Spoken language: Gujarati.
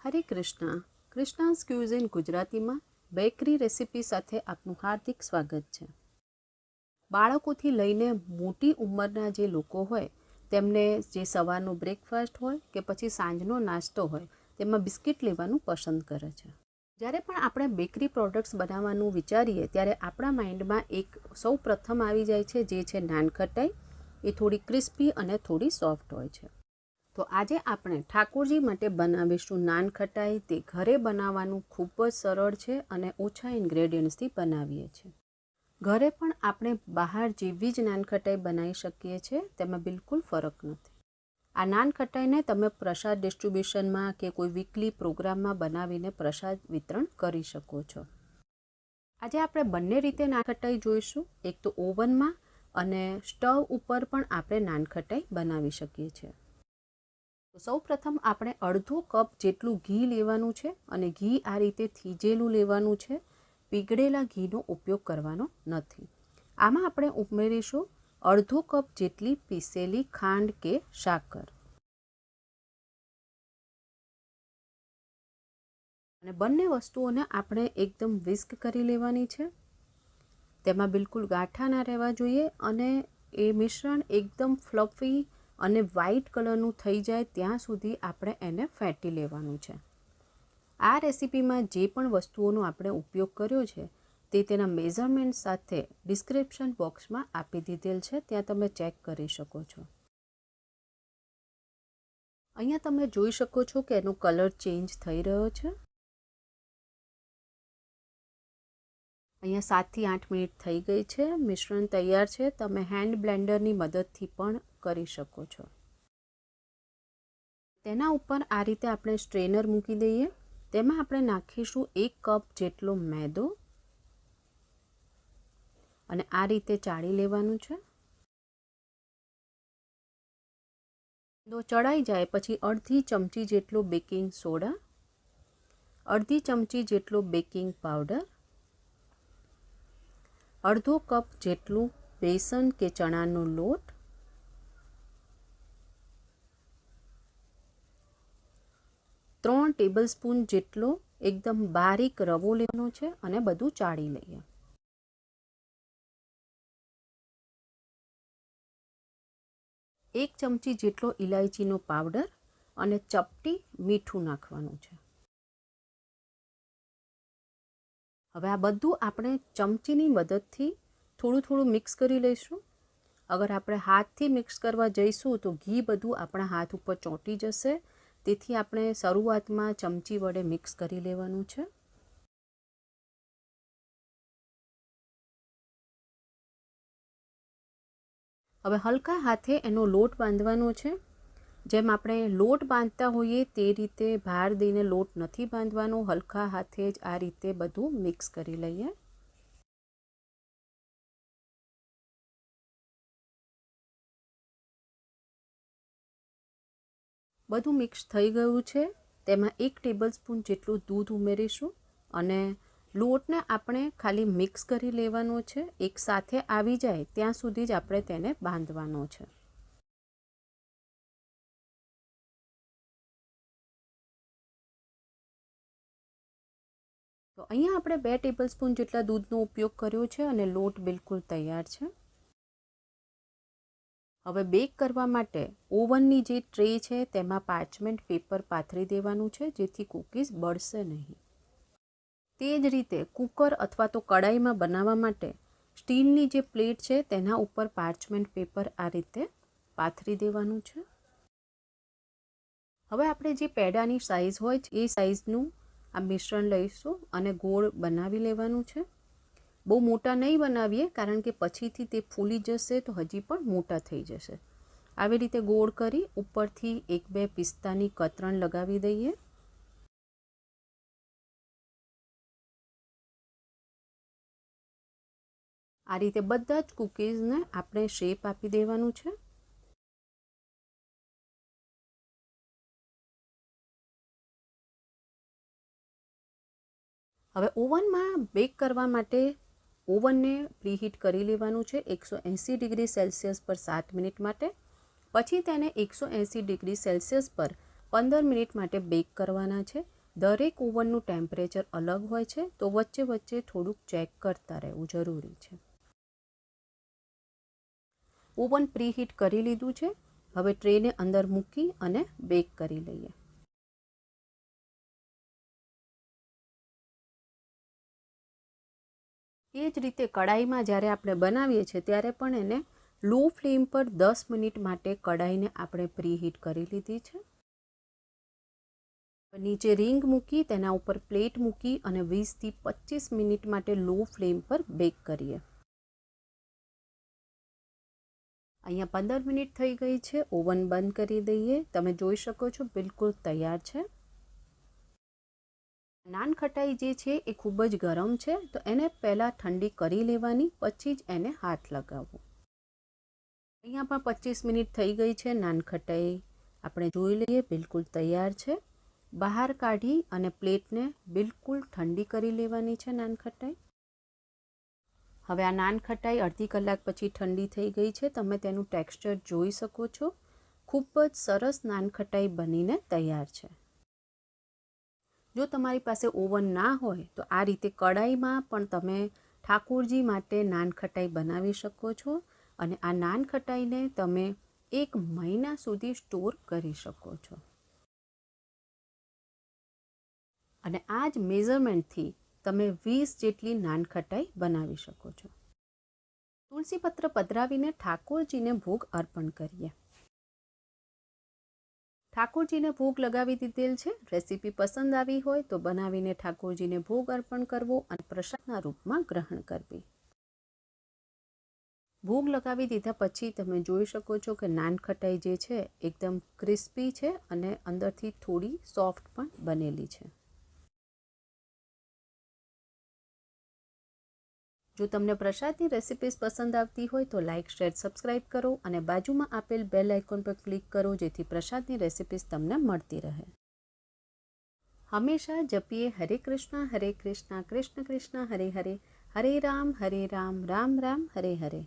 હરે કૃષ્ણ. કૃષ્ણાસ ક્યુઝિન ગુજરાતીમાં બેકરી રેસિપી સાથે આપનું હાર્દિક સ્વાગત છે. બાળકોથી લઈને મોટી ઉંમરના જે લોકો હોય તેમને જે સવારનો બ્રેકફાસ્ટ હોય કે પછી સાંજનો નાસ્તો હોય તેમાં બિસ્કિટ લેવાનું પસંદ કરે છે. જ્યારે પણ આપણે બેકરી પ્રોડક્ટ્સ બનાવવાનું વિચારીએ ત્યારે આપણા માઇન્ડમાં એક સૌ પ્રથમ આવી જાય છે જે છે નાનખટાઈ. એ થોડી ક્રિસ્પી અને થોડી સોફ્ટ હોય છે. તો આજે આપણે ઠાકોરજી માટે બનાવીશું નાનખટાઈ. તે ઘરે બનાવવાનું ખૂબ જ સરળ છે અને ઓછા ઇન્ગ્રેડિયન્ટ્સથી બનાવીએ છીએ. ઘરે પણ આપણે બહાર જેવી જ નાનખટાઈ બનાવી શકીએ છીએ, તેમાં બિલકુલ ફરક નથી. આ નાનખટાઈને તમે પ્રસાદ ડિસ્ટ્રીબ્યુશનમાં કે કોઈ વીકલી પ્રોગ્રામમાં બનાવીને પ્રસાદ વિતરણ કરી શકો છો. આજે આપણે બંને રીતે નાનખટાઈ જોઈશું. એક તો ઓવનમાં અને સ્ટવ ઉપર પણ આપણે નાનખટાઈ બનાવી શકીએ છીએ. તો સૌ પ્રથમ આપણે અડધો કપ જેટલું ઘી લેવાનું છે અને ઘી આ રીતે થીજેલું લેવાનું છે. પીગળેલા ઘીનો ઉપયોગ કરવાનો નથી. આમાં આપણે ઉમેરીશું અડધો કપ જેટલી પીસેલી ખાંડ કે સાકર. અને બંને વસ્તુઓને આપણે એકદમ વિસ્ક કરી લેવાની છે. તેમાં બિલકુલ ગાંઠા ના રહેવા જોઈએ અને એ મિશ્રણ એકદમ ફ્લફી અને વ્હાઈટ કલરનું થઈ જાય ત્યાં સુધી આપણે એને ફેંટી લેવાનું છે. આ રેસીપીમાં જે પણ વસ્તુઓનો આપણે ઉપયોગ કર્યો છે તે તેના મેઝરમેન્ટ સાથે ડિસ્ક્રિપ્શન બોક્સમાં આપી દીધેલ છે, ત્યાં તમે ચેક કરી શકો છો. અહીંયા તમે જોઈ શકો છો કે એનો કલર ચેન્જ થઈ રહ્યો છે. અહીંયા 7 થી 8 મિનિટ થઈ ગઈ છે. મિશ્રણ તૈયાર છે. તમે હેન્ડ બ્લેન્ડરની મદદથી પણ કરી શકો છો. તેના ઉપર આ રીતે આપણે સ્ટ્રેનર મૂકી દઈએ. તેમાં આપણે નાખીશું 1 કપ જેટલો મેદો અને આ રીતે ચાળી લેવાનું છે. મેદો ચડાઈ જાય પછી અડધી ચમચી જેટલો બેકિંગ સોડા, અડધી ચમચી જેટલો બેકિંગ પાવડર, અડધો કપ જેટલું બેસન કે ચણાનો લોટ, 3 ટેબલસ્પૂન જેટલો એકદમ બારીક રવો લેવાનો છે અને બધું ચાળી લઈએ. એક ચમચી જેટલો ઇલાયચીનો પાવડર અને ચપટી મીઠું નાખવાનું છે. હવે આ બધું આપણે ચમચીની મદદથી થોડું થોડું મિક્સ કરી લઈશું. અગર આપણે હાથથી મિક્સ કરવા જઈશું તો ઘી બધું આપણા હાથ ઉપર ચોંટી જશે. તેથી આપણે શરૂઆતમાં ચમચી વડે મિક્સ કરી લેવાનું છે. હવે હલકા હાથે એનો લોટ બાંધવાનો છે. જેમ આપણે લોટ બાંધતા હોઈએ તે રીતે ભાર દઈને લોટ નથી બાંધવાનો. હલકા હાથે જ આ રીતે બધું મિક્સ કરી લઈએ. બધું મિક્સ થઈ ગયું છે. તેમાં 1 ટેબલસ્પૂન જેટલું દૂધ ઉમેરીશું અને લોટને આપણે ખાલી મિક્સ કરી લેવાનો છે. એક સાથે આવી જાય ત્યાં સુધી જ આપણે તેને બાંધવાનો છે. તો અહીંયા આપણે 2 ટેબલસ્પૂન જેટલા દૂધનો ઉપયોગ કર્યો છે અને લોટ બિલકુલ તૈયાર છે. હવે બેક કરવા માટે ઓવનની જે ટ્રે છે તેમાં પાર્ચમેન્ટ પેપર પાથરી દેવાનું છે, જેથી કૂકીઝ બળશે નહીં. તે જ રીતે કુકર અથવા તો કડાઈમાં બનાવવા માટે સ્ટીલની જે પ્લેટ છે તેના ઉપર પાર્ચમેન્ટ પેપર આ રીતે પાથરી દેવાનું છે. હવે આપણે જે પેડાની સાઈઝ હોય છે એ સાઈઝનું આ મિશ્રણ લઈશું અને ગોળ બનાવી લેવાનું છે. બહુ મોટા નહીં બનાવીએ કારણ કે પછીથી તે ફૂલી જશે તો હજી પણ મોટા થઈ જશે. આવી રીતે ગોળ કરી ઉપરથી 1-2 પિસ્તાની કતરણ લગાવી દઈએ. આ રીતે બધા જ કૂકીઝને આપણે શેપ આપી દેવાનું છે. હવે ઓવનમાં બેક કરવા માટે ઓવનને પ્રીહીટ કરી લેવાનું છે 180 ડિગ્રી સેલ્સિયસ પર 7 મિનિટ માટે. પછી તેને 180 ડિગ્રી સેલ્સિયસ પર 15 મિનિટ માટે બેક કરવાના છે. દરેક ઓવનનું ટેમ્પરેચર અલગ હોય છે, તો વચ્ચે વચ્ચે થોડુંક ચેક કરતા રહેવું જરૂરી છે. ઓવન પ્રીહીટ કરી લીધું છે. હવે ટ્રેને અંદર મૂકી અને બેક કરી લઈએ. એ જ રીતે કડાઈમાં જ્યારે આપણે બનાવીએ છીએ ત્યારે પણ એને લો ફ્લેમ પર 10 મિનિટ માટે કડાઈને આપણે પ્રીહીટ કરી લીધી છે. નીચે રિંગ મૂકી તેના ઉપર પ્લેટ મૂકી અને 20થી 25 મિનિટ માટે લો ફ્લેમ પર બેક કરીએ. અહીંયા 15 મિનિટ થઈ ગઈ છે. ઓવન બંધ કરી દઈએ. તમે જોઈ શકો છો બિલકુલ તૈયાર છે. નાનખટાઈ જે છે એ ખૂબ જ ગરમ છે, તો એને પહેલાં ઠંડી કરી લેવાની, પછી જ એને હાથ લગાવવો. અહીંયા પણ 25 મિનિટ થઈ ગઈ છે. નાનખટાઈ આપણે જોઈ લઈએ, બિલકુલ તૈયાર છે. બહાર કાઢી અને પ્લેટને બિલકુલ ઠંડી કરી લેવાની છે નાનખટાઈ. હવે આ નાનખટાઈ અડધી કલાક પછી ઠંડી થઈ ગઈ છે. તમે તેનું ટેક્સચર જોઈ શકો છો. ખૂબ જ સરસ નાનખટાઈ બનીને તૈયાર છે. જો તમારી પાસે ઓવન ના હોય તો આ રીતે કડાઈમાં પણ તમે ઠાકોરજી માટે નાનખટાઈ બનાવી શકો છો અને આ નાનખટાઈને તમે 1 મહિના સુધી સ્ટોર કરી શકો છો. અને આ જ મેઝરમેન્ટથી તમે 20 જેટલી નાનખટાઈ બનાવી શકો છો. તુલસીપત્ર પધરાવીને ઠાકોરજીને ભોગ અર્પણ કરીએ. ઠાકોરજીને ભોગ લગાવી દીધેલ છે. રેસીપી પસંદ આવી હોય તો બનાવીને ઠાકોરજીને ભોગ અર્પણ કરવો અને પ્રસાદના રૂપમાં ગ્રહણ કરવી. ભોગ લગાવી દીધા પછી તમે જોઈ શકો છો કે નાનખટાઈ જે છે એકદમ ક્રિસ્પી છે અને અંદરથી થોડી સોફ્ટ પણ બનેલી છે. જો તમને પ્રસાદની રેસિપીઝ પસંદ આવતી હોય તો લાઇક, શેર, સબસ્ક્રાઈબ કરો અને બાજુમાં આપેલ બેલ આઇકોન પર ક્લિક કરો, જેથી પ્રસાદની રેસિપીઝ તમને મળતી રહે. હંમેશા જપીએ હરે કૃષ્ણ, કૃષ્ણ કૃષ્ણ હરે હરે, હરે રામ રામ, રામ રામ હરે હરે.